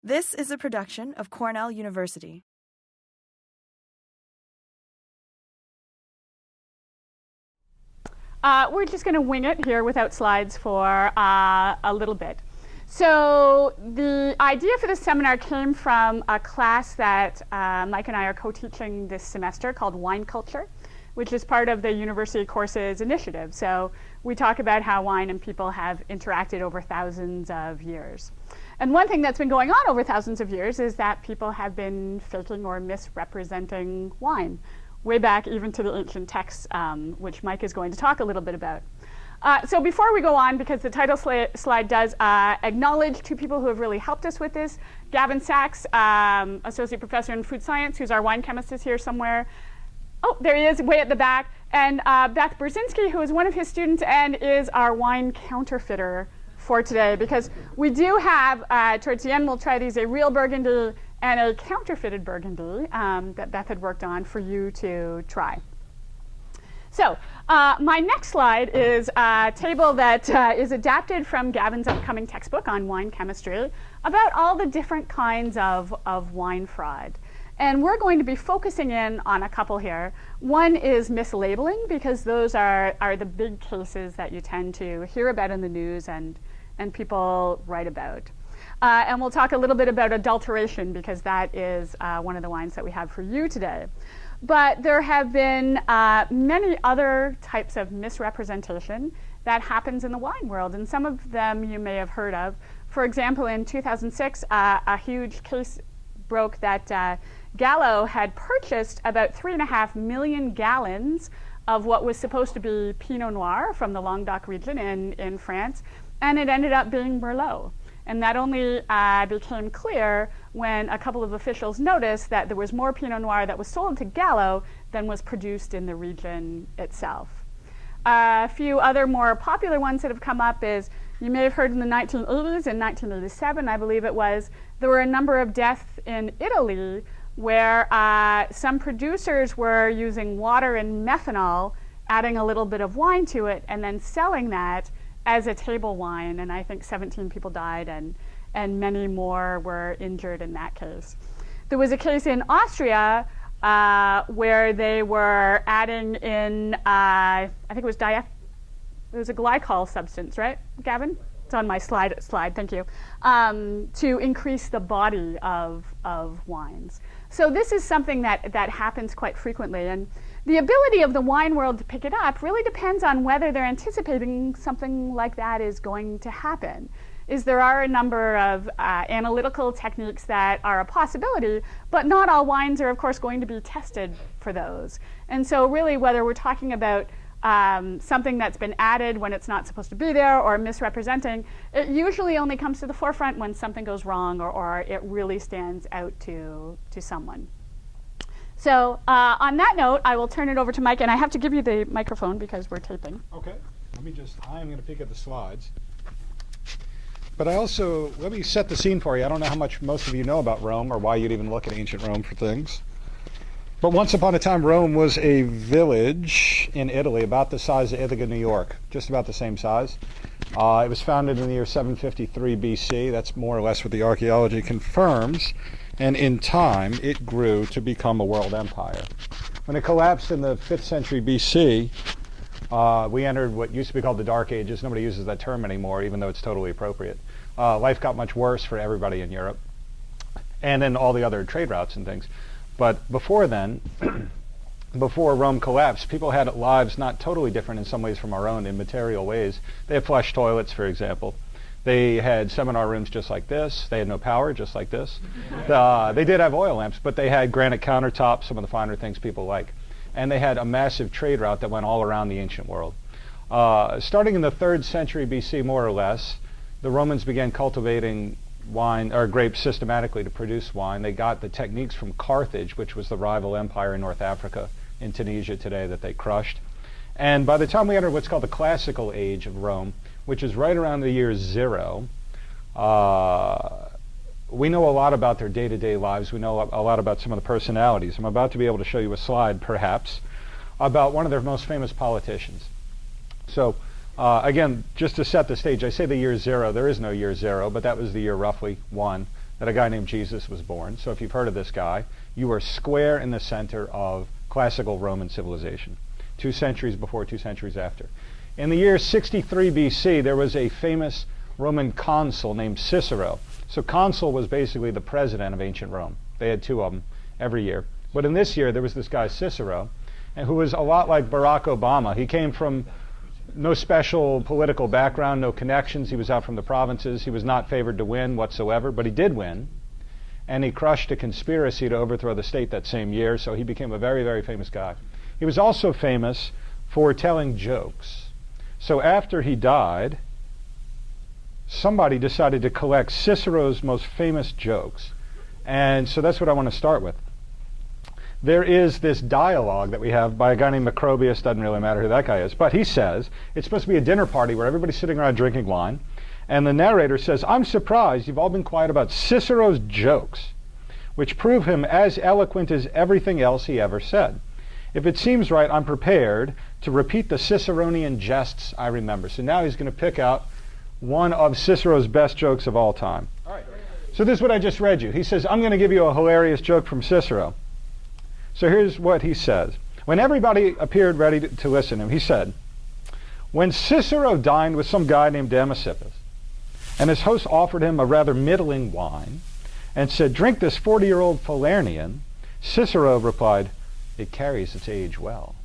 This is a production of Cornell University. We're just going to wing it here without slides for a little bit. So the idea for this seminar came from a class that Mike and I are co-teaching this semester called Wine Culture, which is part of the University Courses Initiative. So we talk about how wine and people have interacted over thousands of years. And one thing that's been going on over thousands of years is that people have been faking or misrepresenting wine, way back even to the ancient texts, which Mike is going to talk a little bit about. So before we go on, because the title slide does acknowledge two people who have really helped us with this. Gavin Sachs, Associate Professor in Food Science, who's our wine chemist, is here somewhere. Oh, there he is, way at the back. And Beth Brzezinski, who is one of his students and is our wine counterfeiter for today, because we do have, towards the end, we'll try these, a real Burgundy and a counterfeited Burgundy that Beth had worked on for you to try. So my next slide is a table that is adapted from Gavin's upcoming textbook on wine chemistry about all the different kinds of wine fraud. And we're going to be focusing in on a couple here. One is mislabeling, because those are the big cases that you tend to hear about in the news and people write about. And we'll talk a little bit about adulteration, because that is one of the wines that we have for you today. But there have been many other types of misrepresentation that happens in the wine world, and some of them you may have heard of. For example, in 2006, a huge case broke that Gallo had purchased about 3.5 million gallons of what was supposed to be Pinot Noir from the Languedoc region in France, and it ended up being Merlot. And that only became clear when a couple of officials noticed that there was more Pinot Noir that was sold to Gallo than was produced in the region itself. A few other more popular ones that have come up is, you may have heard in the 1980s, in 1987, I believe it was, there were a number of deaths in Italy where some producers were using water and methanol, adding a little bit of wine to it, and then selling that as a table wine, and I think 17 people died and many more were injured in that case. There was a case in Austria where they were adding in, I think it was a glycol substance, right, Gavin? It's on my slide, thank you, to increase the body of wines. So this is something that happens quite frequently, and the ability of the wine world to pick it up really depends on whether they're anticipating something like that is going to happen. There are a number of analytical techniques that are a possibility, but not all wines are, of course, going to be tested for those. And so really, whether we're talking about something that's been added when it's not supposed to be there or misrepresenting, it usually only comes to the forefront when something goes wrong or it really stands out to someone. So on that note, I will turn it over to Mike, and I have to give you the microphone because we're taping. Okay, I'm going to peek at the slides. But let me set the scene for you. I don't know how much most of you know about Rome or why you'd even look at ancient Rome for things. But once upon a time, Rome was a village in Italy about the size of Ithaca, New York, just about the same size. It was founded in the year 753 BC. That's more or less what the archaeology confirms. And in time, it grew to become a world empire. When it collapsed in the 5th century BC, we entered what used to be called the Dark Ages. Nobody uses that term anymore, even though it's totally appropriate. Life got much worse for everybody in Europe, and then all the other trade routes and things. But before then, before Rome collapsed, people had lives not totally different in some ways from our own in material ways. They had flush toilets, for example. They had seminar rooms just like this. They had no power, just like this. They did have oil lamps, but they had granite countertops, some of the finer things people like. And they had a massive trade route that went all around the ancient world. Starting in the 3rd century BC, more or less, the Romans began cultivating wine or grapes systematically to produce wine. They got the techniques from Carthage, which was the rival empire in North Africa, in Tunisia today, that they crushed. And by the time we entered what's called the classical age of Rome, which is right around the year 0, we know a lot about their day-to-day lives. We know a lot about some of the personalities. I'm about to be able to show you a slide, perhaps, about one of their most famous politicians. So again, just to set the stage, I say the year 0. There is no year 0, but that was the year roughly 1 that a guy named Jesus was born. So if you've heard of this guy, you are square in the center of classical Roman civilization. 2 centuries before, 2 centuries after. In the year 63 BC, there was a famous Roman consul named Cicero. So consul was basically the president of ancient Rome. They had 2 of them every year. But in this year, there was this guy Cicero, and who was a lot like Barack Obama. He came from no special political background, no connections. He was out from the provinces. He was not favored to win whatsoever, but he did win. And he crushed a conspiracy to overthrow the state that same year, so he became a very, very famous guy. He was also famous for telling jokes. So after he died, somebody decided to collect Cicero's most famous jokes. And so that's what I want to start with. There is this dialogue that we have by a guy named Macrobius, doesn't really matter who that guy is, but he says it's supposed to be a dinner party where everybody's sitting around drinking wine, and the narrator says, "I'm surprised you've all been quiet about Cicero's jokes, which prove him as eloquent as everything else he ever said. If it seems right, I'm prepared to repeat the Ciceronian jests I remember." So now he's going to pick out one of Cicero's best jokes of all time. All right. So this is what I just read you. He says, I'm going to give you a hilarious joke from Cicero. So here's what he says. When everybody appeared ready to listen to him, he said, "When Cicero dined with some guy named Damasippus, and his host offered him a rather middling wine, and said, 'Drink this 40-year-old Falernian,' Cicero replied, 'It carries its age well.'"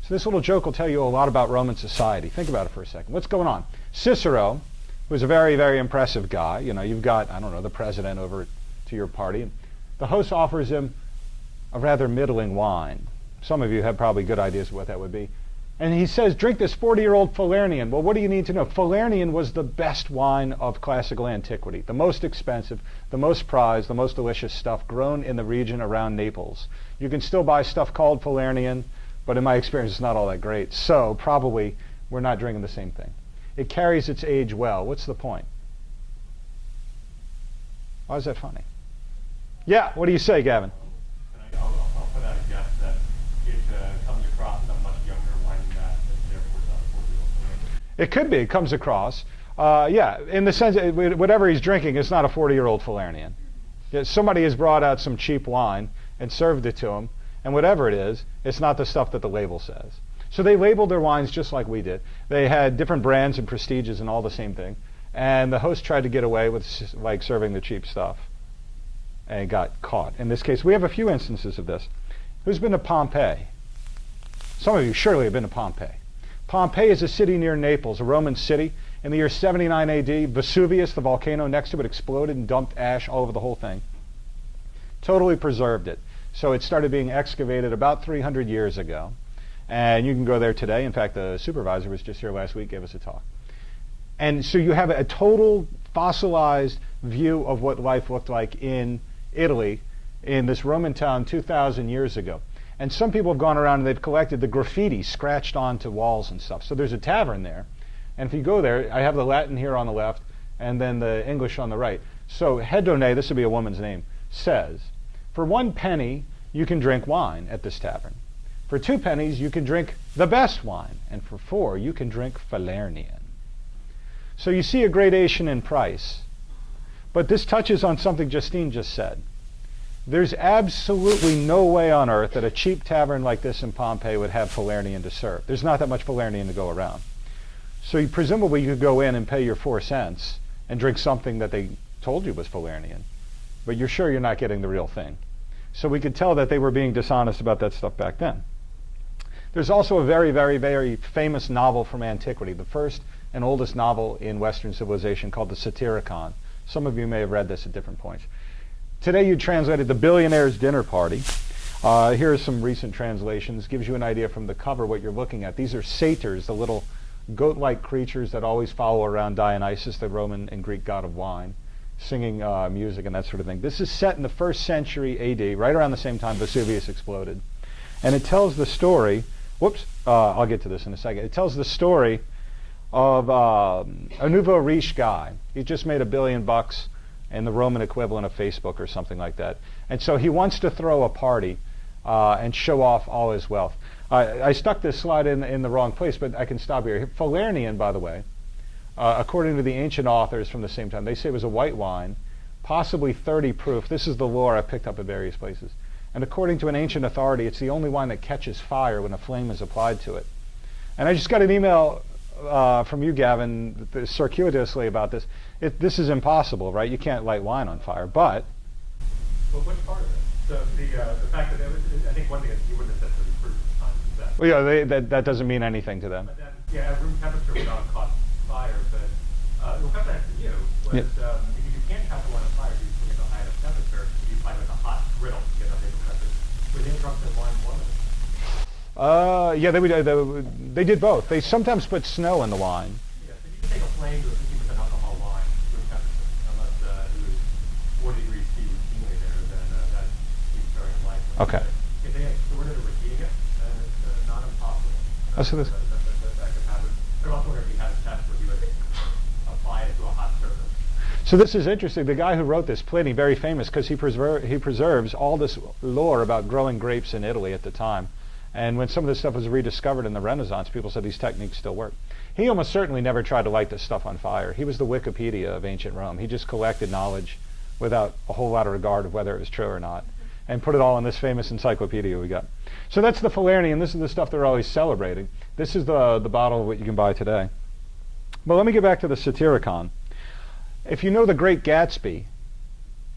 So this little joke will tell you a lot about Roman society. Think about it for a second. What's going on? Cicero was a very, very impressive guy. You know, you've got, I don't know, the president over to your party. And the host offers him a rather middling wine. Some of you have probably good ideas of what that would be. And he says, "Drink this 40-year-old Falernian." Well, what do you need to know? Falernian was the best wine of classical antiquity, the most expensive, the most prized, the most delicious stuff grown in the region around Naples. You can still buy stuff called Falernian, but in my experience, it's not all that great. So probably we're not drinking the same thing. It carries its age well. What's the point? Why is that funny? Yeah, what do you say, Gavin? I'll put out a guess that it comes across as a much younger wine that, and therefore it's not a 40-year-old. It could be. It comes across. Yeah, in the sense that whatever he's drinking is not a 40-year-old Falernian. Yeah, somebody has brought out some cheap wine and served it to him, and whatever it is, it's not the stuff that the label says. So they labeled their wines just like we did. They had different brands and prestiges and all the same thing. And the host tried to get away with like serving the cheap stuff and got caught. In this case, we have a few instances of this. Who's been to Pompeii? Some of you surely have been to Pompeii. Pompeii is a city near Naples, a Roman city. In the year 79 AD, Vesuvius, the volcano next to it, exploded and dumped ash all over the whole thing. Totally preserved it. So it started being excavated about 300 years ago. And you can go there today. In fact, the supervisor was just here last week, gave us a talk. And so you have a total fossilized view of what life looked like in Italy, in this Roman town 2,000 years ago. And some people have gone around and they've collected the graffiti scratched onto walls and stuff. So there's a tavern there. And if you go there, I have the Latin here on the left and then the English on the right. So Hedone, this would be a woman's name, says, "For 1 penny, you can drink wine at this tavern. For 2 pennies, you can drink the best wine. And for 4, you can drink Falernian." So you see a gradation in price. But this touches on something Justine just said. There's absolutely no way on earth that a cheap tavern like this in Pompeii would have Falernian to serve. There's not that much Falernian to go around. So presumably you could go in and pay your 4 cents and drink something that they told you was Falernian. But you're sure you're not getting the real thing. So we could tell that they were being dishonest about that stuff back then. There's also a very, very, very famous novel from antiquity, the first and oldest novel in Western civilization called the Satyricon. Some of you may have read this at different points. Today you translated the Billionaires Dinner Party. Here are some recent translations. Gives you an idea from the cover what you're looking at. These are satyrs, the little goat-like creatures that always follow around Dionysus, the Roman and Greek god of wine, singing music and that sort of thing. This is set in the 1st century AD, right around the same time Vesuvius exploded. And it tells the story, I'll get to this in a second. It tells the story of a nouveau riche guy. He just made $1 billion and the Roman equivalent of Facebook or something like that. And so he wants to throw a party and show off all his wealth. I stuck this slide in the wrong place, but I can stop here. Falernian, by the way, according to the ancient authors from the same time, they say it was a white wine possibly 30 proof. This is the lore I picked up at various places. And according to an ancient authority, it's the only wine that catches fire when a flame is applied to it. And I just got an email from you, Gavin, circuitously about this. This is impossible, right? You can't light wine on fire, but... Well, which part of it? So the fact that I think one thing is you wouldn't have said 30 proof at the time. Is that? Well, yeah, that doesn't mean anything to them. But then, yeah, at room temperature would not have caught fire, but we'll come back to you. Was, because you can't catch one on fire if you bring it to a high enough temperature, you find like a hot griddle to get up into temperature. Within drunks and wine one of them. Yeah, they did both. They sometimes put snow in the wine. Yeah, so you can take a flame to a 50% alcohol wine room temperature, unless it was 40 degrees C routinely there, then that keeps very unlikely. Okay. If they had stored it or were heating it, then it's not impossible. Oh, so this. That could happen. But also whenever you had a test where you would apply it to a hot surface. So this is interesting. The guy who wrote this, Pliny, very famous because he preserves all this lore about growing grapes in Italy at the time. And when some of this stuff was rediscovered in the Renaissance, people said these techniques still work. He almost certainly never tried to light this stuff on fire. He was the Wikipedia of ancient Rome. He just collected knowledge without a whole lot of regard of whether it was true or not, and put it all in this famous encyclopedia we got. So that's the Falernian. This is the stuff they're always celebrating. This is the bottle of what you can buy today. But let me get back to the Satyricon. If you know The Great Gatsby,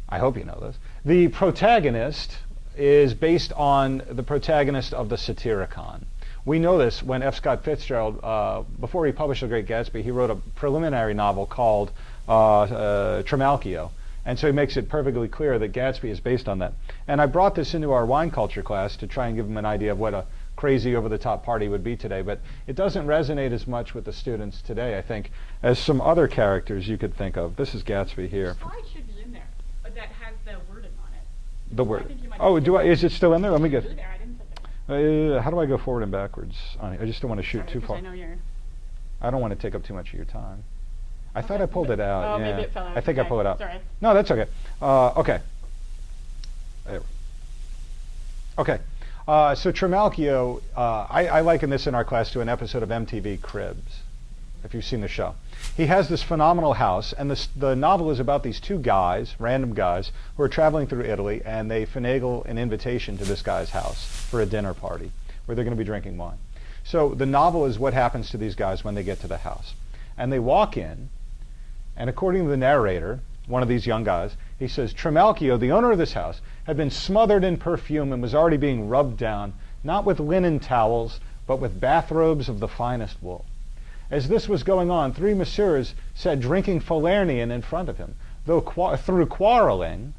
I hope you know this, the protagonist is based on the protagonist of the Satyricon. We know this when F. Scott Fitzgerald, before he published The Great Gatsby, he wrote a preliminary novel called Trimalchio. And so he makes it perfectly clear that Gatsby is based on that. And I brought this into our wine culture class to try and give them an idea of what a crazy over-the-top party would be today. But it doesn't resonate as much with the students today, I think, as some other characters you could think of. This is Gatsby here. The slide should be in there, but that has the wording on it. The word. Oh, is it still in there? Let me get. There, I didn't put that. How do I go forward and backwards? I just don't want to shoot too far. I know you're... I don't want to take up too much of your time. I thought I pulled it out. Oh, yeah. maybe it fell out. I think I Okay, pulled it out. sorry. No, that's okay. Okay. There. Okay. So Trimalchio, I liken this in our class to an episode of MTV Cribs, if you've seen the show. He has this phenomenal house, and the novel is about these two guys, random guys, who are traveling through Italy, and they finagle an invitation to this guy's house for a dinner party where they're going to be drinking wine. So the novel is what happens to these guys when they get to the house. And they walk in, and according to the narrator, one of these young guys, he says, Trimalchio, the owner of this house, had been smothered in perfume and was already being rubbed down, not with linen towels, but with bathrobes of the finest wool. As this was going on, three messieurs sat drinking Falernian in front of him. Though through quarreling,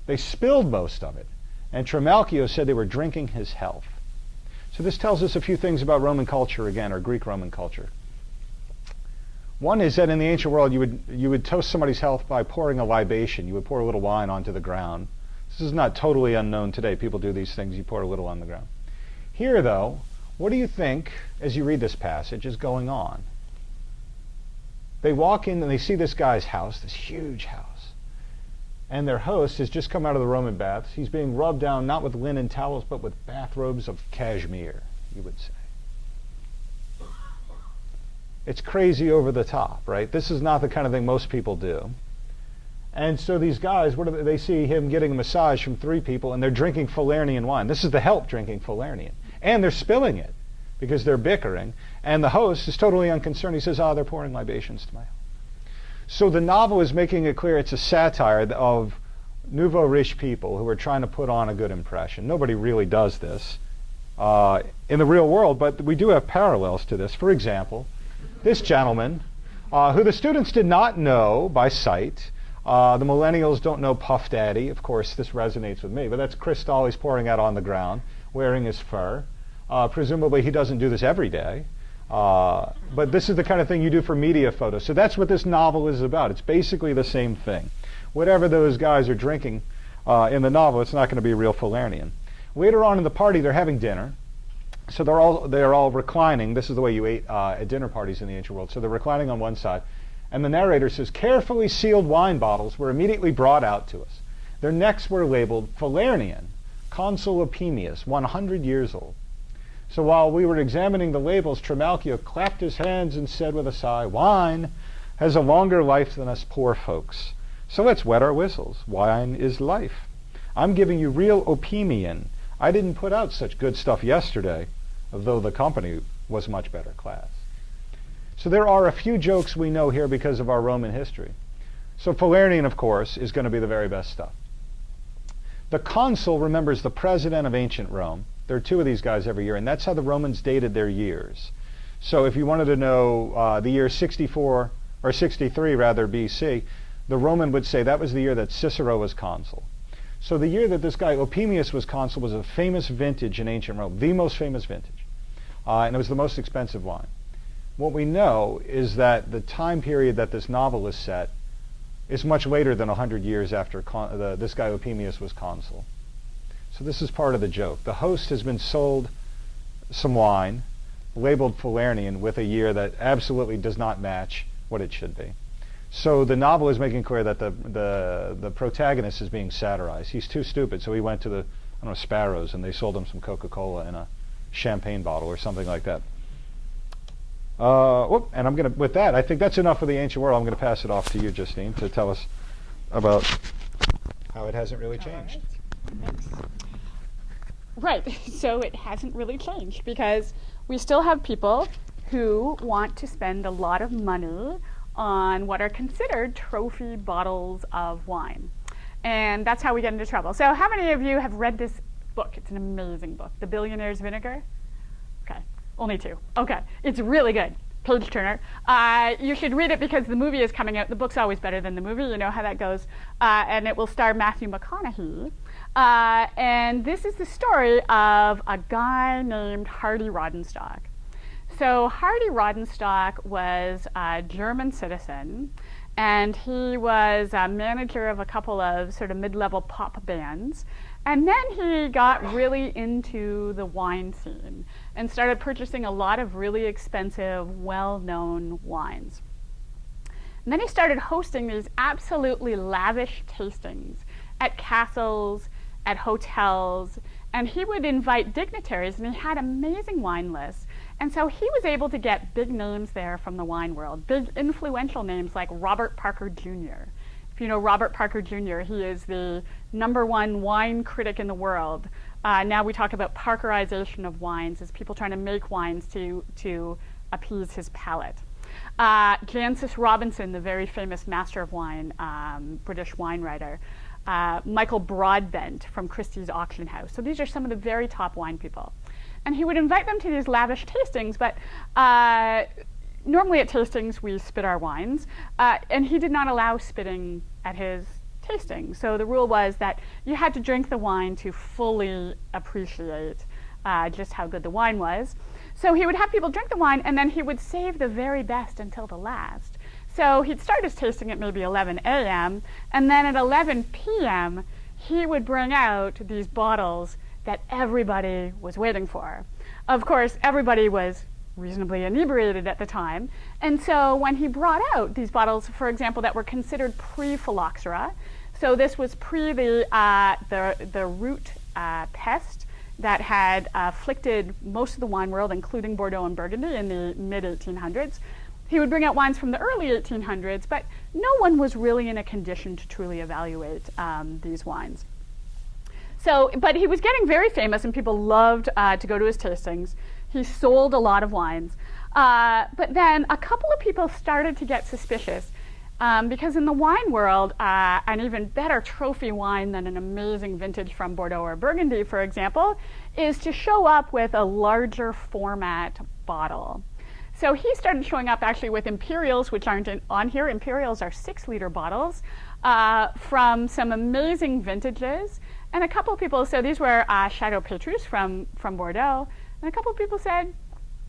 they spilled most of it, and Trimalchio said they were drinking his health. So this tells us a few things about Roman culture again, or Greek Roman culture. One is that in the ancient world, you would toast somebody's health by pouring a libation. You would pour a little wine onto the ground. This is not totally unknown today. People do these things. You pour a little on the ground. Here, though, what do you think, as you read this passage, is going on? They walk in and they see this guy's house, this huge house. And their host has just come out of the Roman baths. He's being rubbed down not with linen towels, but with bathrobes of cashmere, you would say. It's crazy over the top, right? This is not the kind of thing most people do. And so these guys, they see him getting a massage from three people, and they're drinking Falernian wine. This is the help drinking Falernian. And they're spilling it because they're bickering. And the host is totally unconcerned. He says, they're pouring libations to my help. So the novel is making it clear it's a satire of nouveau riche people who are trying to put on a good impression. Nobody really does this in the real world, but we do have parallels to this. For example, this gentleman, who the students did not know by sight. The millennials don't know Puff Daddy. Of course, this resonates with me, but that's Chris Dahl. He's pouring out on the ground, wearing his fur. Presumably, he doesn't do this every day. But this is the kind of thing you do for media photos. So that's what this novel is about. It's basically the same thing. Whatever those guys are drinking in the novel, it's not going to be real Falernian. Later on in the party, they're having dinner. So they're all reclining. This is the way you ate at dinner parties in the ancient world. So they're reclining on one side. And the narrator says, carefully sealed wine bottles were immediately brought out to us. Their necks were labeled Falernian, Consul Opimius, 100 years old. So while we were examining the labels, Trimalchio clapped his hands and said with a sigh, wine has a longer life than us poor folks. So let's wet our whistles. Wine is life. I'm giving you real opinion. I didn't put out such good stuff yesterday, although the company was much better class. So there are a few jokes we know here because of our Roman history. So Falernian, of course, is going to be the very best stuff. The consul remembers the president of ancient Rome. There are two of these guys every year, and that's how the Romans dated their years. So if you wanted to know the year 64, or 63 rather, BC, the Roman would say that was the year that Cicero was consul. So the year that this guy Opimius was consul was a famous vintage in ancient Rome, the most famous vintage. And it was the most expensive wine. What we know is that the time period that this novel is set is much later than 100 years after this guy Opimius was consul. So this is part of the joke. The host has been sold some wine, labeled Falernian, with a year that absolutely does not match what it should be. So the novel is making clear that the protagonist is being satirized. He's too stupid, so he went to the, I don't know, Sparrows, and they sold him some Coca-Cola in a champagne bottle or something like that. And I'm going to, with that, I think that's enough for the ancient world. I'm going to pass it off to you, Justine, to tell us about how it hasn't really changed. Thanks. Right, so it hasn't really changed because we still have people who want to spend a lot of money on what are considered trophy bottles of wine. And that's how we get into trouble. So how many of you have read this book? It's an amazing book, The Billionaires Vinegar? Okay, only two. Okay, it's really good. Page turner. You should read it because the movie is coming out. The book's always better than the movie. You know how that goes. And it will star Matthew McConaughey. And this is the story of a guy named Hardy Rodenstock. So Hardy Rodenstock was a German citizen, and he was a manager of a couple of sort of mid-level pop bands. And then he got really into the wine scene and started purchasing a lot of really expensive, well-known wines. And then he started hosting these absolutely lavish tastings at castles, at hotels, and he would invite dignitaries, and he had amazing wine lists. And so he was able to get big names there from the wine world, big influential names like Robert Parker Jr. If you know Robert Parker Jr., he is the #1 wine critic in the world. Now we talk about Parkerization of wines as people trying to make wines to appease his palate. Jancis Robinson, the very famous master of wine, British wine writer. Michael Broadbent from Christie's Auction House. So these are some of the very top wine people. And he would invite them to these lavish tastings, but normally at tastings we spit our wines, and he did not allow spitting at his tasting. So the rule was that you had to drink the wine to fully appreciate just how good the wine was. So he would have people drink the wine, and then he would save the very best until the last. So he'd start his tasting at maybe 11 a.m., and then at 11 p.m., he would bring out these bottles that everybody was waiting for. Of course, everybody was reasonably inebriated at the time, and so when he brought out these bottles, for example, that were considered pre-phylloxera, so this was pre the root pest that had afflicted most of the wine world, including Bordeaux and Burgundy in the mid-1800s. He would bring out wines from the early 1800s, but no one was really in a condition to truly evaluate these wines. So, but he was getting very famous, and people loved to go to his tastings. He sold a lot of wines. But then a couple of people started to get suspicious because in the wine world, an even better trophy wine than an amazing vintage from Bordeaux or Burgundy, for example, is to show up with a larger format bottle. So he started showing up actually with Imperials, which aren't on here. Imperials are 6-liter bottles from some amazing vintages. And a couple of people, so these were Chateau Petrus from Bordeaux. And a couple of people said,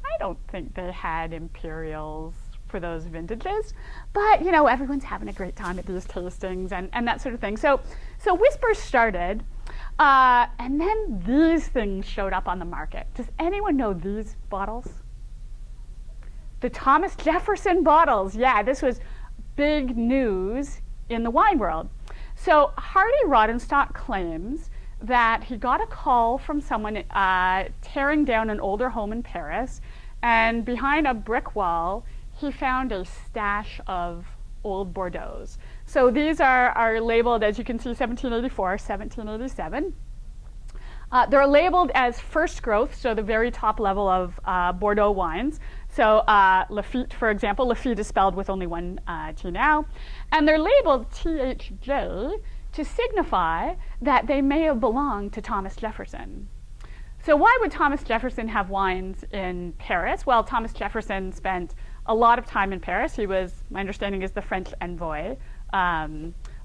I don't think they had Imperials for those vintages. But, you know, everyone's having a great time at these tastings and that sort of thing. So whispers started. And then these things showed up on the market. Does anyone know these bottles? The Thomas Jefferson bottles. Yeah, this was big news in the wine world. So Hardy Rodenstock claims that he got a call from someone tearing down an older home in Paris, and behind a brick wall, he found a stash of old Bordeaux's. So these are labeled, as you can see, 1784, 1787. They're labeled as first growth, so the very top level of Bordeaux wines. So Lafite, for example, Lafite is spelled with only one T now. And they're labeled THJ to signify that they may have belonged to Thomas Jefferson. So why would Thomas Jefferson have wines in Paris? Well, Thomas Jefferson spent a lot of time in Paris. He was, my understanding is, the French envoy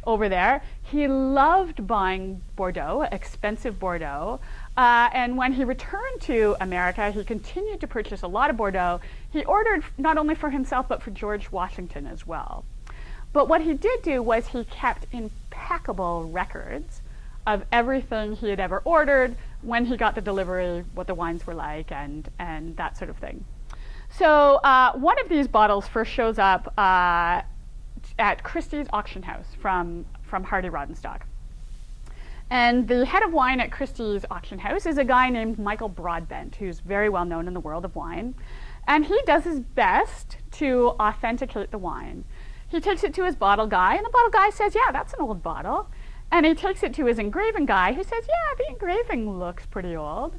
over there. He loved buying Bordeaux, expensive Bordeaux. And when he returned to America, he continued to purchase a lot of Bordeaux. He ordered not only for himself, but for George Washington as well. But what he did do was he kept impeccable records of everything he had ever ordered, when he got the delivery, what the wines were like, and that sort of thing. So one of these bottles first shows up at Christie's auction house from Hardy Rodenstock. And the head of wine at Christie's auction house is a guy named Michael Broadbent, who's very well known in the world of wine. And he does his best to authenticate the wine. He takes it to his bottle guy, and the bottle guy says, yeah, that's an old bottle. And he takes it to his engraving guy, who says, yeah, the engraving looks pretty old.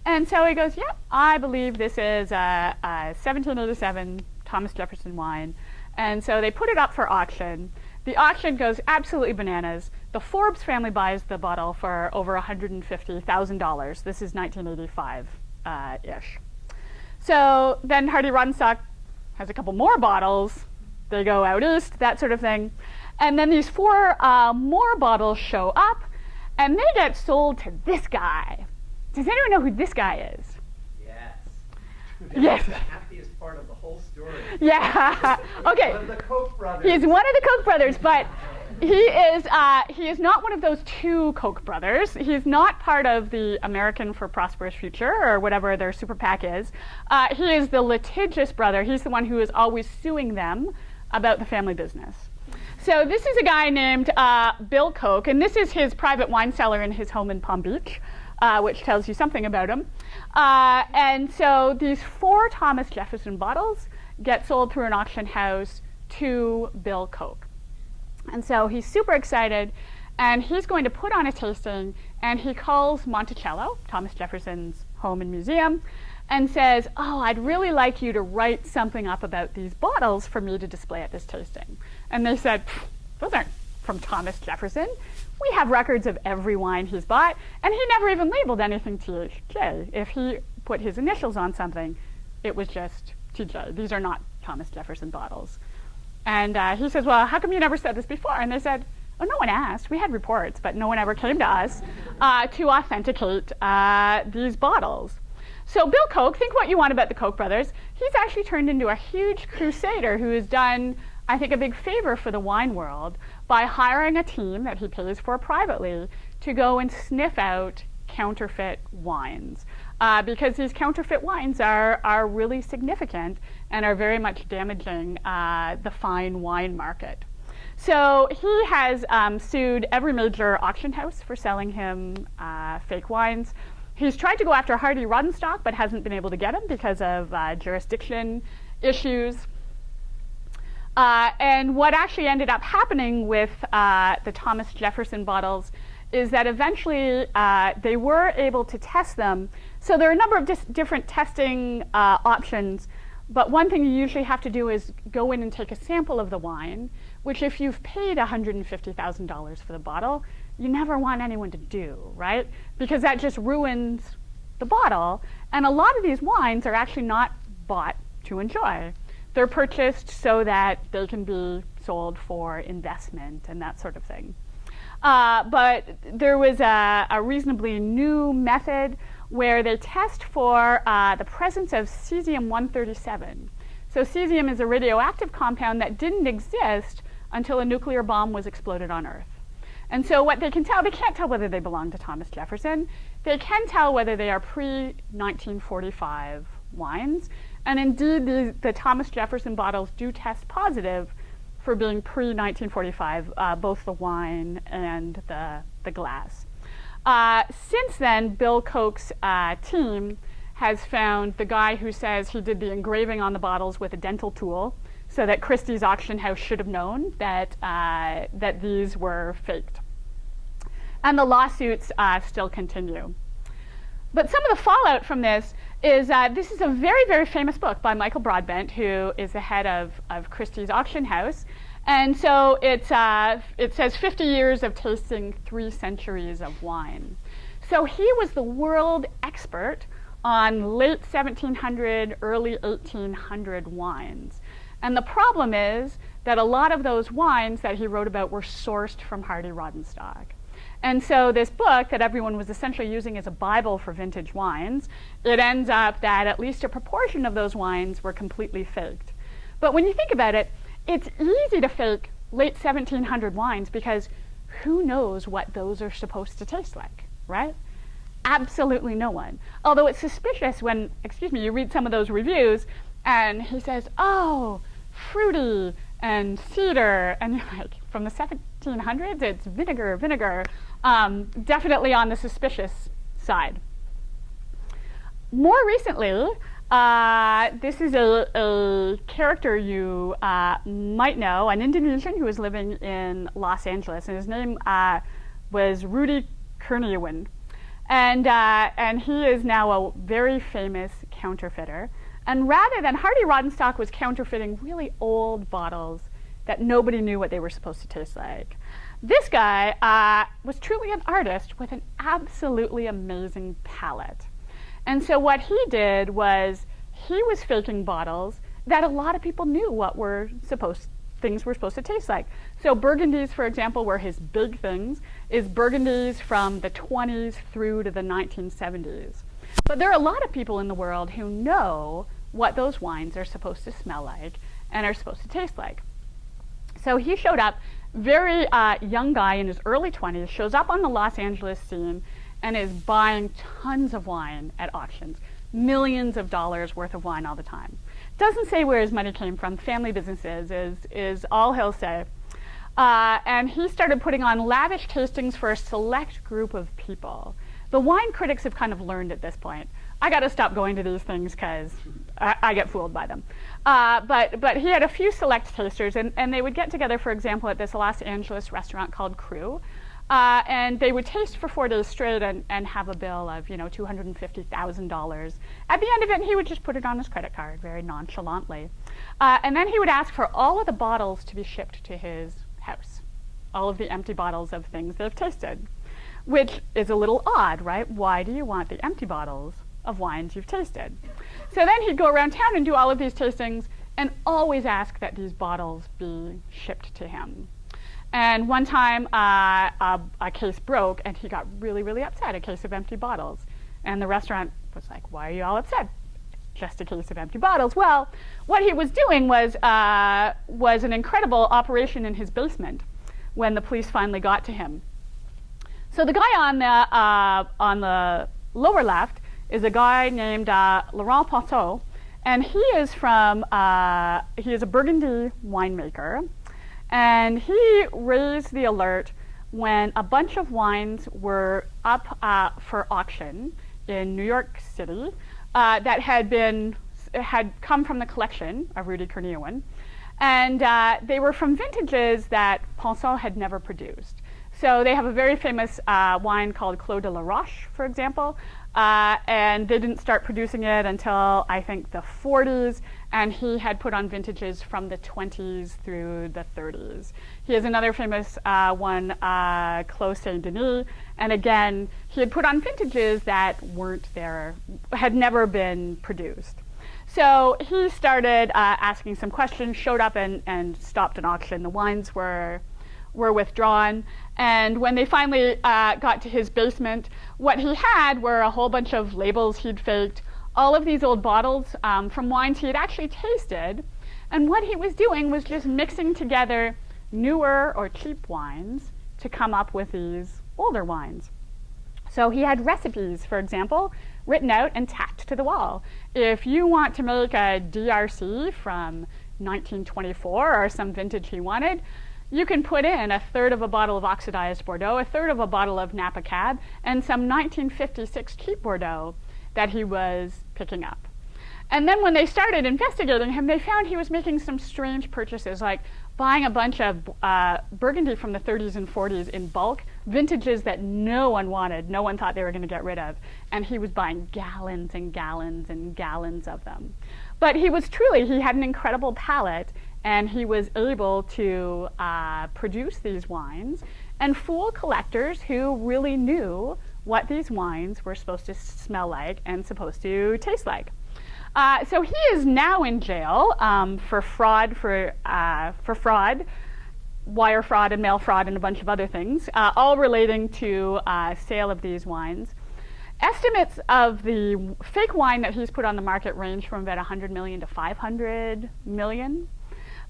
And so he goes, yep, I believe this is a 1787 Thomas Jefferson wine. And so they put it up for auction. The auction goes absolutely bananas. The Forbes family buys the bottle for over $150,000. This is 1985-ish. So then Hardy Rodenstock has a couple more bottles. They go out east, that sort of thing. And then these 4 more bottles show up, and they get sold to this guy. Does anyone know who this guy is? Yes. Yes. The happiest part of the whole story. Yeah. Okay. One of the Koch brothers. He's one of the Koch brothers, but he is not one of those 2 Koch brothers. He's not part of the American for Prosperous Future or whatever their super PAC is. He is the litigious brother. He's the one who is always suing them about the family business. So this is a guy named Bill Koch, and this is his private wine cellar in his home in Palm Beach, which tells you something about him. And so these 4 Thomas Jefferson bottles get sold through an auction house to Bill Koch. And so he's super excited, and he's going to put on a tasting, and he calls Monticello, Thomas Jefferson's home and museum, and says, oh, I'd really like you to write something up about these bottles for me to display at this tasting. And they said, those aren't from Thomas Jefferson. We have records of every wine he's bought, and he never even labeled anything TJ. If he put his initials on something, it was just TJ. These are not Thomas Jefferson bottles. And he says, well, how come you never said this before? And they said, oh, no one asked. We had reports, but no one ever came to us to authenticate these bottles. So Bill Koch, think what you want about the Koch brothers. He's actually turned into a huge crusader who has done, I think, a big favor for the wine world by hiring a team that he pays for privately to go and sniff out counterfeit wines. Because these counterfeit wines are really significant and are very much damaging the fine wine market. So he has sued every major auction house for selling him fake wines. He's tried to go after Hardy Rodenstock, but hasn't been able to get him because of jurisdiction issues. And what actually ended up happening with the Thomas Jefferson bottles is that eventually they were able to test them. So there are a number of different testing options, but one thing you usually have to do is go in and take a sample of the wine, which if you've paid $150,000 for the bottle, you never want anyone to do, right? Because that just ruins the bottle. And a lot of these wines are actually not bought to enjoy. They're purchased so that they can be sold for investment and that sort of thing. But there was a reasonably new method where they test for the presence of cesium-137. So cesium is a radioactive compound that didn't exist until a nuclear bomb was exploded on Earth. And so what they can tell, they can't tell whether they belong to Thomas Jefferson. They can tell whether they are pre-1945 wines. And indeed, the Thomas Jefferson bottles do test positive for being pre-1945, both the wine and the glass. Since then, Bill Koch's team has found the guy who says he did the engraving on the bottles with a dental tool. so that Christie's auction house should have known that, that these were faked. And the lawsuits still continue. But some of the fallout from this is this is a very, very famous book by Michael Broadbent, who is the head of Christie's auction house. And so it says 50 years of tasting 3 centuries of wine. So he was the world expert on late 1700, early 1800 wines. And the problem is that a lot of those wines that he wrote about were sourced from Hardy Rodenstock. And so this book that everyone was essentially using as a Bible for vintage wines, it ends up that at least a proportion of those wines were completely faked. But when you think about it, it's easy to fake late 1700 wines because who knows what those are supposed to taste like, right? Absolutely no one. Although it's suspicious when, you read some of those reviews and he says, oh, fruity and cedar, and you're like, from the 1700s, it's vinegar. Definitely on the suspicious side. More recently, this is a character you might know, an Indonesian who was living in Los Angeles, and his name was Rudy Kurniawan. And he is now a very famous counterfeiter. And rather than Hardy Rodenstock was counterfeiting really old bottles that nobody knew what they were supposed to taste like. This guy was truly an artist with an absolutely amazing palate. And so what he did was he was faking bottles that a lot of people knew what things were supposed to taste like. So Burgundies, for example, were his big things, is Burgundies from the 20s through to the 1970s. But there are a lot of people in the world who know what those wines are supposed to smell like and are supposed to taste like. So he showed up, very young guy in his early 20s, shows up on the Los Angeles scene and is buying tons of wine at auctions, millions of dollars worth of wine all the time. Doesn't say where his money came from, family businesses is all he'll say. And he started putting on lavish tastings for a select group of people. The wine critics have kind of learned at this point, I got to stop going to these things because I get fooled by them. But he had a few select tasters, and they would get together, for example, at this Los Angeles restaurant called Crew, and they would taste for 4 days straight and have a bill of $250,000. At the end of it, he would just put it on his credit card very nonchalantly. And then he would ask for all of the bottles to be shipped to his house, all of the empty bottles of things they've tasted, which is a little odd, right? Why do you want the empty bottles of wines you've tasted? So then he'd go around town and do all of these tastings and always ask that these bottles be shipped to him. And one time a case broke and he got really, really upset, a case of empty bottles. And the restaurant was like, why are you all upset? Just a case of empty bottles. Well, what he was doing was an incredible operation in his basement when the police finally got to him. So the guy on the lower left is a guy named Laurent Ponceau, and he is a Burgundy winemaker, and he raised the alert when a bunch of wines were up for auction in New York City that had come from the collection of Rudy Kurniawan, and they were from vintages that Ponceau had never produced. So they have a very famous wine called Clos de la Roche, for example, and they didn't start producing it until, I think, the 40s, and he had put on vintages from the 20s through the 30s. He has another famous one, Clos Saint-Denis, and again, he had put on vintages that weren't there, had never been produced. So he started asking some questions, showed up and stopped an auction. The wines were withdrawn. And when they finally got to his basement, what he had were a whole bunch of labels he'd faked, all of these old bottles from wines he had actually tasted. And what he was doing was just mixing together newer or cheap wines to come up with these older wines. So he had recipes, for example, written out and tacked to the wall. If you want to make a DRC from 1924 or some vintage he wanted, you can put in a third of a bottle of oxidized Bordeaux, a third of a bottle of Napa Cab, and some 1956 cheap Bordeaux that he was picking up. And then when they started investigating him, they found he was making some strange purchases, like buying a bunch of Burgundy from the 30s and 40s in bulk, vintages that no one wanted, no one thought they were going to get rid of. And he was buying gallons and gallons and gallons of them. But he had an incredible palate, and he was able to produce these wines and fool collectors who really knew what these wines were supposed to smell like and supposed to taste like. So he is now in jail for fraud, wire fraud and mail fraud and a bunch of other things, all relating to sale of these wines. Estimates of the fake wine that he's put on the market range from about 100 million to 500 million.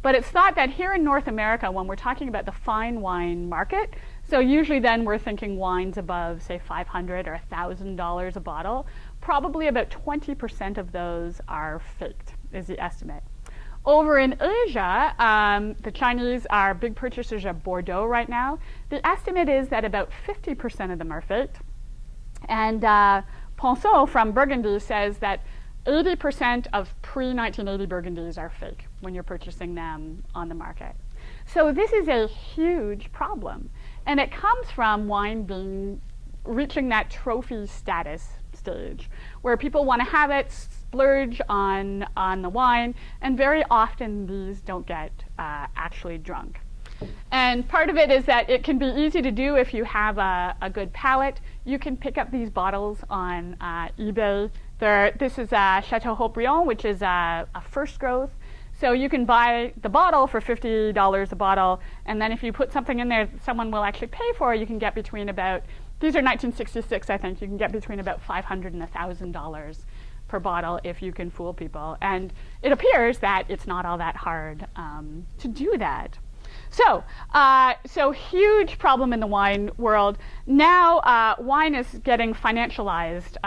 But it's thought that here in North America, when we're talking about the fine wine market, so usually then we're thinking wines above, say, $500 or $1,000 a bottle, probably about 20% of those are faked, is the estimate. Over in Asia, the Chinese are big purchasers of Bordeaux right now. The estimate is that about 50% of them are faked. And Ponceau from Burgundy says that 80% of pre-1980 Burgundies are fake when you're purchasing them on the market. So this is a huge problem. And it comes from wine reaching that trophy status stage, where people want to have it, splurge on the wine, and very often these don't get actually drunk. And part of it is that it can be easy to do if you have a good palate. You can pick up these bottles on eBay. This is Chateau Haut-Brion, which is a first growth. So you can buy the bottle for $50 a bottle, and then if you put something in there someone will actually pay for, you can get between about, these are 1966, I think, you can get between about $500 and $1,000 per bottle if you can fool people. And it appears that it's not all that hard to do that. So huge problem in the wine world. Now wine is getting financialized.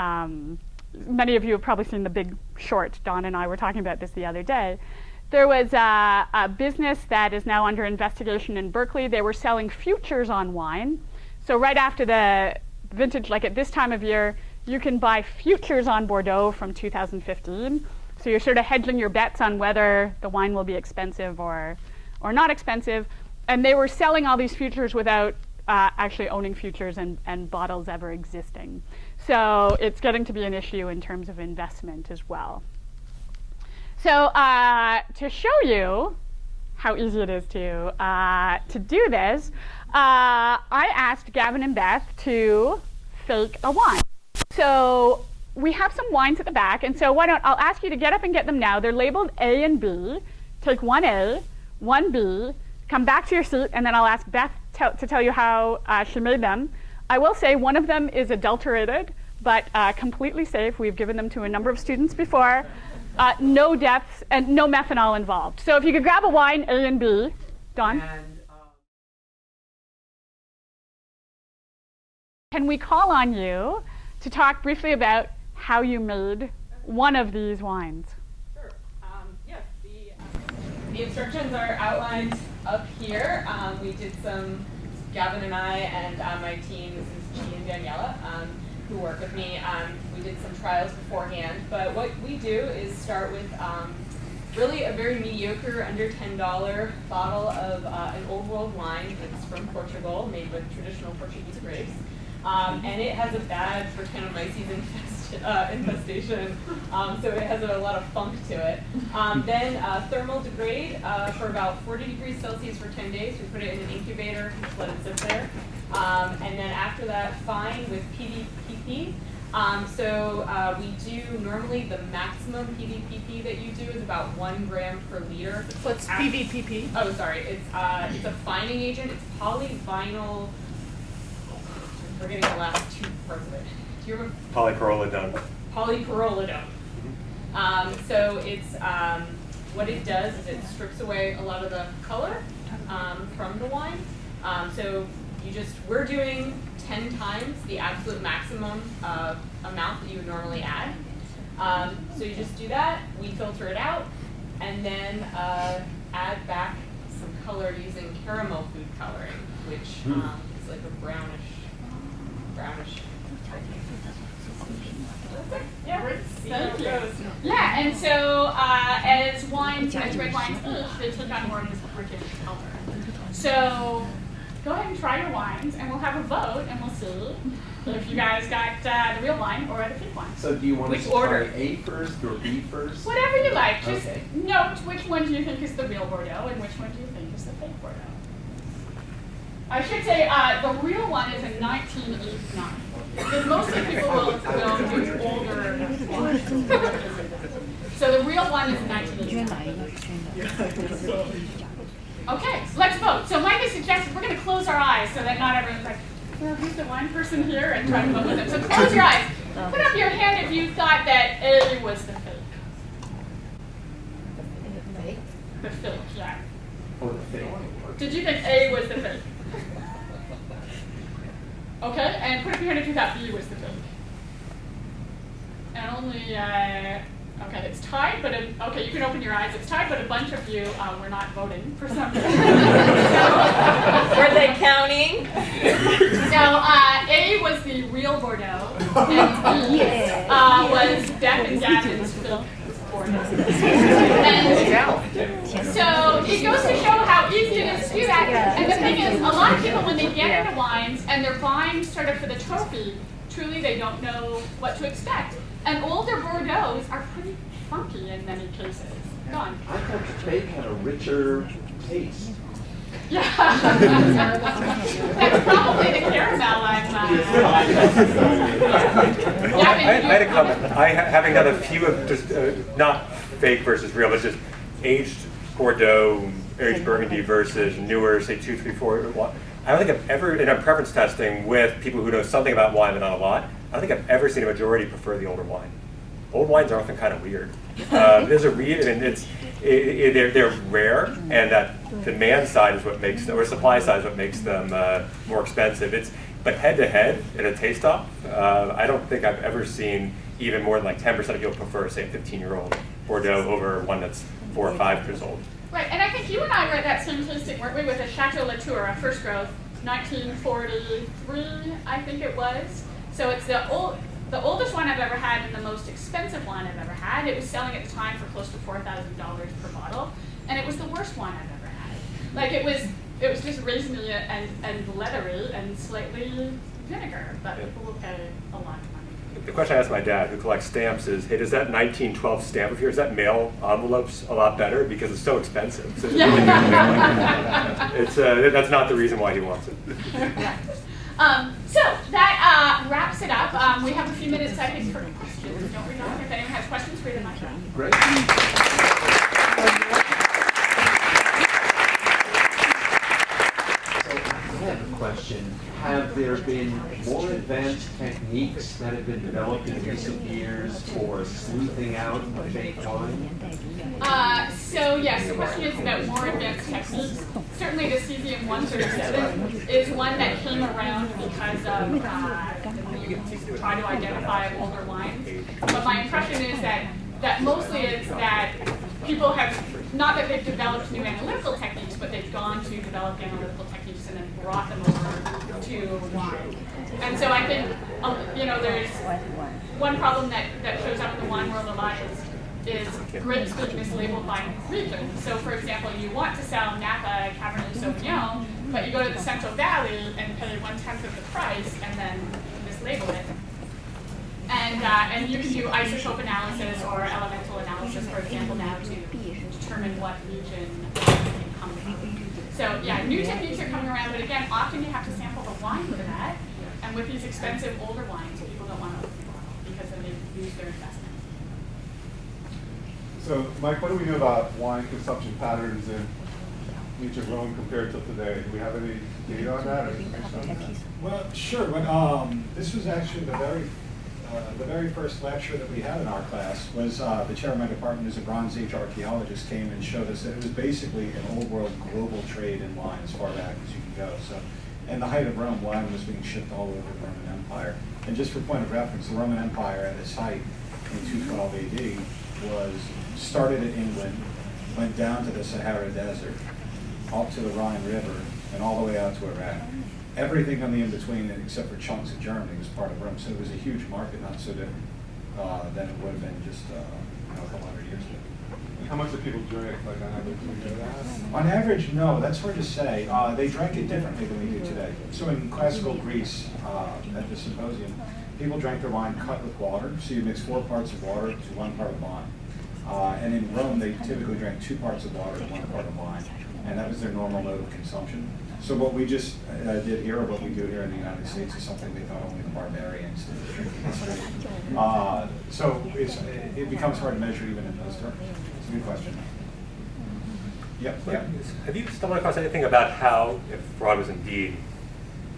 Many of you have probably seen The Big Short. Don and I were talking about this the other day. There was a business that is now under investigation in Berkeley. They were selling futures on wine. So right after the vintage, like at this time of year, you can buy futures on Bordeaux from 2015. So you're sort of hedging your bets on whether the wine will be expensive or not expensive. And they were selling all these futures without actually owning futures and bottles ever existing. So it's getting to be an issue in terms of investment as well. So to show you how easy it is to do this, I asked Gavin and Beth to fake a wine. So we have some wines at the back, and so I'll ask you to get up and get them now. They're labeled A and B. Take one A, one B, come back to your seat, and then I'll ask Beth to tell you how she made them. I will say one of them is adulterated, but completely safe. We've given them to a number of students before. No deaths and no methanol involved. So if you could grab a wine, A and B. Don? Can we call on you to talk briefly about how you made one of these wines? Sure. Yes, the instructions are outlined up here. We did some, Gavin and I and my team, this is Chi and Daniela, who work with me. We did some trials beforehand, but what we do is start with really a very mediocre, under $10 bottle of an old world wine that's from Portugal, made with traditional Portuguese grapes. And it has a bad Brettanomyces infestation, so it has a lot of funk to it. Then thermal degrade for about 40 degrees Celsius for 10 days. We put it in an incubator, just let it sit there. And then after that, fine with PVPP. So we do, normally the maximum PVPP that you do is about 1 gram per liter. What's PVPP? Oh, sorry, it's a fining agent. It's polyvinyl, I'm forgetting the last two parts of it. Do you remember? Polypyrrolidone. Polypyrrolidone. So it's, what it does is it strips away a lot of the color from the wine. So we're doing 10 times the absolute maximum amount that you would normally add. So you just do that, we filter it out, and then add back some color using caramel food coloring, which is like a brownish. Yeah, Thank you. Yeah, And so as wines, as red wines age, they take on more of this British color. So go ahead and try your wines, and we'll have a vote, and we'll see if you guys got the real wine or the fake wine. So do you want Which us to order? try A first or B first? Whatever you like. Just Okay. note which one do you think is the real Bordeaux and which one do you think is the fake Bordeaux. I should say the real one is in 1989. Because mostly people will do older wines. So the real one is 1989. Okay, so let's vote. So Micah suggested we're going to close our eyes so that not everyone's like, well, who's the one person here, and try to vote with them. So close your eyes. Put up your hand if you thought that A was the fake. The fake, yeah. Or the fake? Did you think A was the fake? Okay, and put up your hand if you thought B was the fake. And only, okay, it's tied, but, okay, you can open your eyes. It's tied, but a bunch of you were not voting for some reason. Were they counting? So A was the real Bordeaux, and B was Depp and Gavin's fake Bordeaux. And so it goes to show how easy it is to do that. And the thing is, a lot of people, when they get into wines and they're buying sort of for the trophy, truly they don't know what to expect. And older Bordeaux are pretty funky in many cases. Go on. I thought the fake had a richer taste. Yeah. That's probably the caramel I'm I had a comment. Having done a few of just not fake versus real, but just aged Bordeaux, aged Burgundy versus newer, say 2, 3, 4. I don't think I've ever, in a preference testing with people who know something about wine but not a lot, I don't think I've ever seen a majority prefer the older wine. Old wines are often kind of weird. There's a they're rare, and that demand side is what makes them, or supply side is what makes them more expensive. But head to head in a taste off, I don't think I've ever seen even more than like 10% of people prefer, say, a 15-year-old Bordeaux over one that's 4 or 5 years old. Right, and I think you and I were at that same tasting, weren't we, with a Chateau Latour, a first growth, 1943, I think it was. So it's the oldest one I've ever had and the most expensive one I've ever had. It was selling at the time for close to $4,000 per bottle, and it was the worst one I've ever had. Like it was just raisiny and leathery and slightly vinegar, but people will pay a lot of money. The question I asked my dad, who collects stamps, is, hey, does that 1912 stamp of yours, does that mail envelopes a lot better because it's so expensive? So that's not the reason why he wants it. So that wraps it up. We have a few minutes, I think, for questions. Don't we, Don? If anyone has questions, read them out. Great. So I have a question. Have there been more advanced techniques that have been developed in recent years for sleuthing out fake wine? So yes, the question is about more advanced techniques. Certainly the cesium 137 is one that came around because of trying to identify older wines. But my impression is that mostly it's that people have, not that they've developed new analytical techniques, but they've gone to develop analytical techniques and then brought them over to wine. And so I think, there's one problem that shows up in the wine world a lot is grapes being mislabeled by region. So for example, you want to sell Napa Cabernet Sauvignon, but you go to the Central Valley and pay 1/10 of the price and then mislabel it. And you can do isotope analysis or elemental analysis, for example, now to determine what region it comes from. So yeah, new techniques are coming around, but again, often you have to sample the wine for that. And with these expensive older wines, people don't want to open the bottle because then they lose their investment. So, Mike, what do we know about wine consumption patterns in ancient Rome compared to today? Do we have any data on that or information on that? Well, sure, but this was actually the very first lecture that we had in our class was the chair of my department is a Bronze Age archaeologist came and showed us that it was basically an old world global trade in wine as far back as you can go. So, in the height of Rome, wine was being shipped all over the Roman Empire. And just for point of reference, the Roman Empire at its height in 212 AD started in England, went down to the Sahara Desert, up to the Rhine River, and all the way out to Iraq. Everything on the in-between, except for chunks of Germany, was part of Rome. So it was a huge market, not so different than it would have been just a couple hundred years ago. How much do people drink, like on average, do you know that? On average, no, that's hard to say. They drank it differently than we do today. So in classical Greece, at the symposium, people drank their wine cut with water. So you mix 4 parts of water to 1 part of wine. And in Rome, they typically drank 2 parts of water to 1 part of wine. And that was their normal mode of consumption. So what we just did here, or what we do here in the United States, is something they thought only the barbarians did in drinking history. So it becomes hard to measure even in those terms. It's a good question. Yep. Have you stumbled across anything about how, if fraud was indeed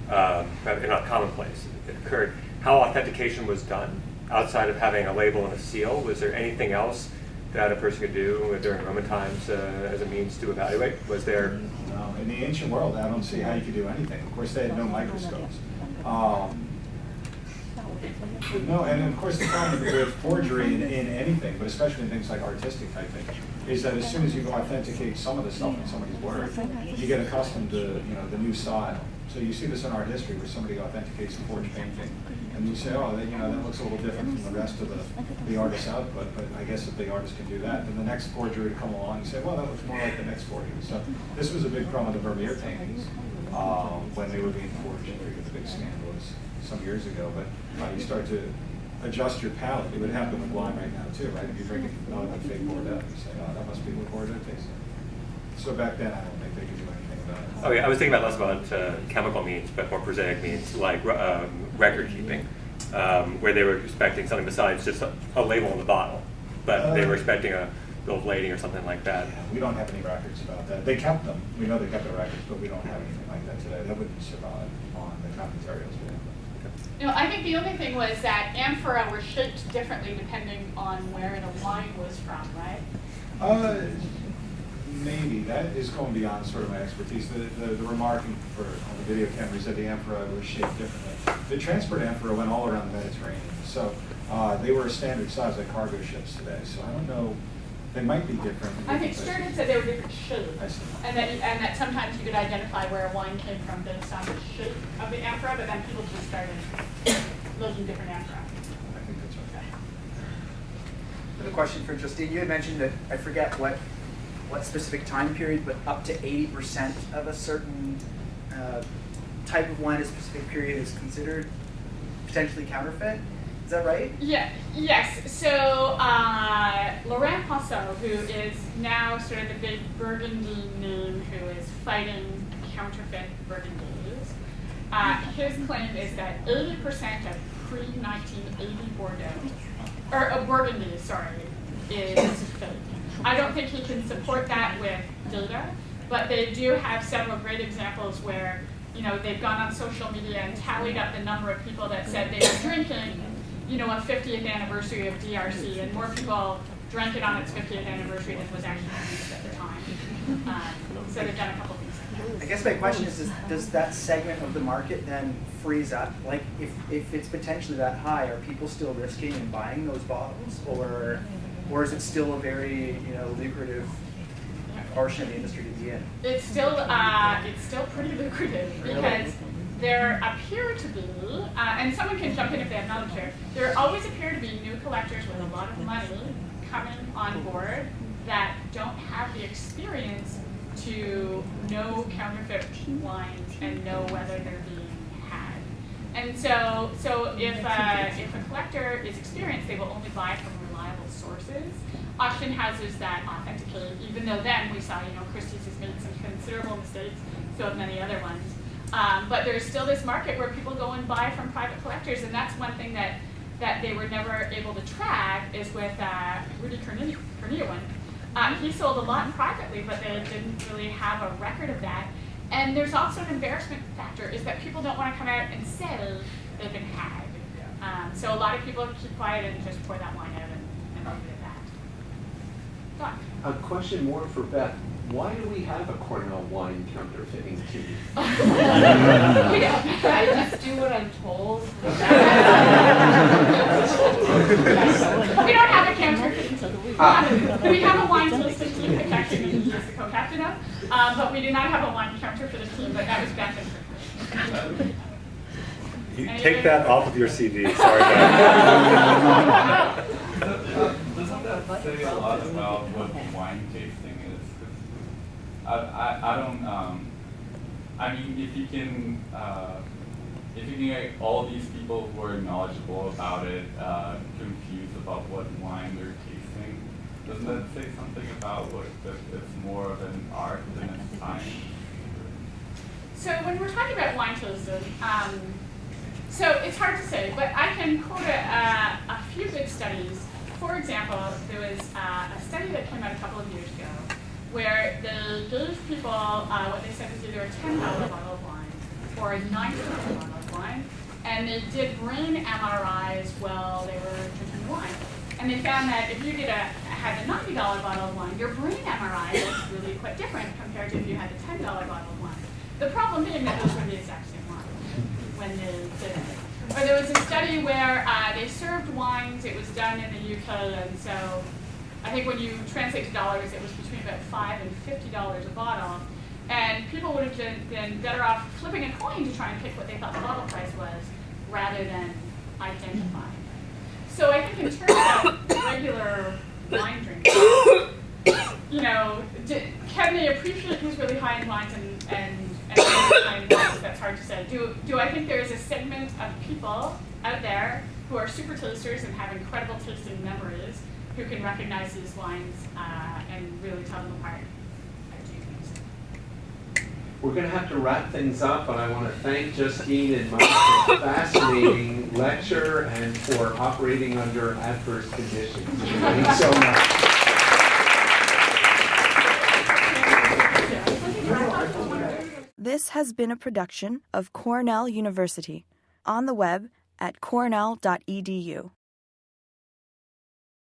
not commonplace, it occurred, how authentication was done outside of having a label and a seal? Was there anything else that a person could do during Roman times as a means to evaluate? Was there? No, in the ancient world, I don't see how you could do anything. Of course, they had no microscopes. No, and of course the problem with forgery in anything, but especially in things like artistic typing, is that as soon as you authenticate some of the stuff in somebody's work, you get accustomed to the new style. So you see this in art history where somebody authenticates a forged painting, and you say, oh, that looks a little different from the rest of the artist's output, but I guess if the artist can do that, then the next forger would come along and say, well, that looks more like the next forger. So this was a big problem with the Vermeer paintings when they were being forged. I forget the big scandal was some years ago, but you start to adjust your palate. It would happen with wine right now too, right? If you drink it from a fake Bordeaux, you say, oh, that must be what Bordeaux tastes like. So back then, I don't think they could do anything about it. Okay, I was thinking about less about chemical means, but more prosaic means, like record keeping, where they were expecting something besides just a label on the bottle, but they were expecting a bill of lading or something like that. Yeah, we don't have any records about that. They kept them. We know they kept the records, but we don't have anything like that today. That wouldn't survive on the commentaries. I think the only thing was that amphora were shaped differently depending on where the wine was from, right? Maybe. That is going beyond sort of my expertise. The remarking on the video camera said the amphora were shaped differently. The transport amphora went all around the Mediterranean. So they were a standard size like cargo ships today. So I don't know. They might be different. I think Stern had said they were different shapes. I see. And that sometimes you could identify where a wine came from based on the shape of the amphora, but then people just started making different amphora. I think that's right. I have a question for Justine. You had mentioned that, I forget what specific time period, but up to 80% of a certain type of wine at a specific period is considered potentially counterfeit. Is that right? Yeah. Yes. So Laurent Poisson, who is now sort of the big Burgundy name, who is fighting counterfeit Burgundies, his claim is that 80% of pre-1980 Bordeaux, or Burgundy, is fake. I don't think he can support that with data, but they do have several great examples where they've gone on social media and tallied up the number of people that said they were drinking a 50th anniversary of DRC, and more people drank it on its 50th anniversary than was actually used at the time. So they've done a couple things. I guess my question is does that segment of the market then freeze up? Like, if it's potentially that high, are people still risking and buying those bottles, or is it still a very lucrative portion of the industry to be in? It's still pretty lucrative because there appear to be, and someone can jump in if they have knowledge here, there always appear to be new collectors with a lot of money coming on board that don't have the experience to know counterfeit wines and know whether they're being had. And so if a collector is experienced, they will only buy from reliable sources. Auction houses that authenticate, even though then we saw, Christie's has made some considerable mistakes, so have many other ones. But there's still this market where people go and buy from private collectors, and that's one thing that they were never able to track is with Rudy Kurniawan. He sold a lot privately, but they didn't really have a record of that. And there's also an embarrassment factor, is that people don't want to come out and say they've been had. So a lot of people keep quiet and just pour that wine out and leave it at that. A question more for Beth. Why do we have a Cornell wine counterfeiting team? I just do what I'm told. We don't have a counterfeiting team. We have a wine tasting team, which actually is the co-captain of, but we do not have a wine counterfeiting team, but that was back in. You take that off of your CD. Sorry. Doesn't that that say a lot about what wine tasting is? 'Cause I don't. I mean, if you can get all these people who are knowledgeable about it confused about what wine they're tasting, doesn't that say something about what that it's more of an art than a science? So when we're talking about wine tasting, so it's hard to say, but I can quote a few good studies. For example, there was a study that came out a couple of years ago where they gave people what they said was either a $10 bottle of wine or a $90 bottle of wine, and they did brain MRIs while they were drinking wine. And they found that if you had the $90 bottle of wine, your brain MRI was really quite different compared to if you had the $10 bottle of wine. The problem being that those were the exact same wine when they did it. Or there was a study where they served wines, it was done in the UK, and so I think when you translate to dollars, it was between about $5 and $50 a bottle. And people would have been better off flipping a coin to try and pick what they thought the bottle price was, rather than identifying it. So I think in terms of regular wine drinkers, you know, can they appreciate these really high-end wines and really high-end wines? That's hard to say. Do I think there is a segment of people out there who are super tasters and have incredible tasting memories who can recognize these wines and really tell them apart? I do think so. We're going to have to wrap things up, but I want to thank Justine and Mike for a fascinating lecture and for operating under adverse conditions. Thanks so much. This has been a production of Cornell University, on the web at cornell.edu.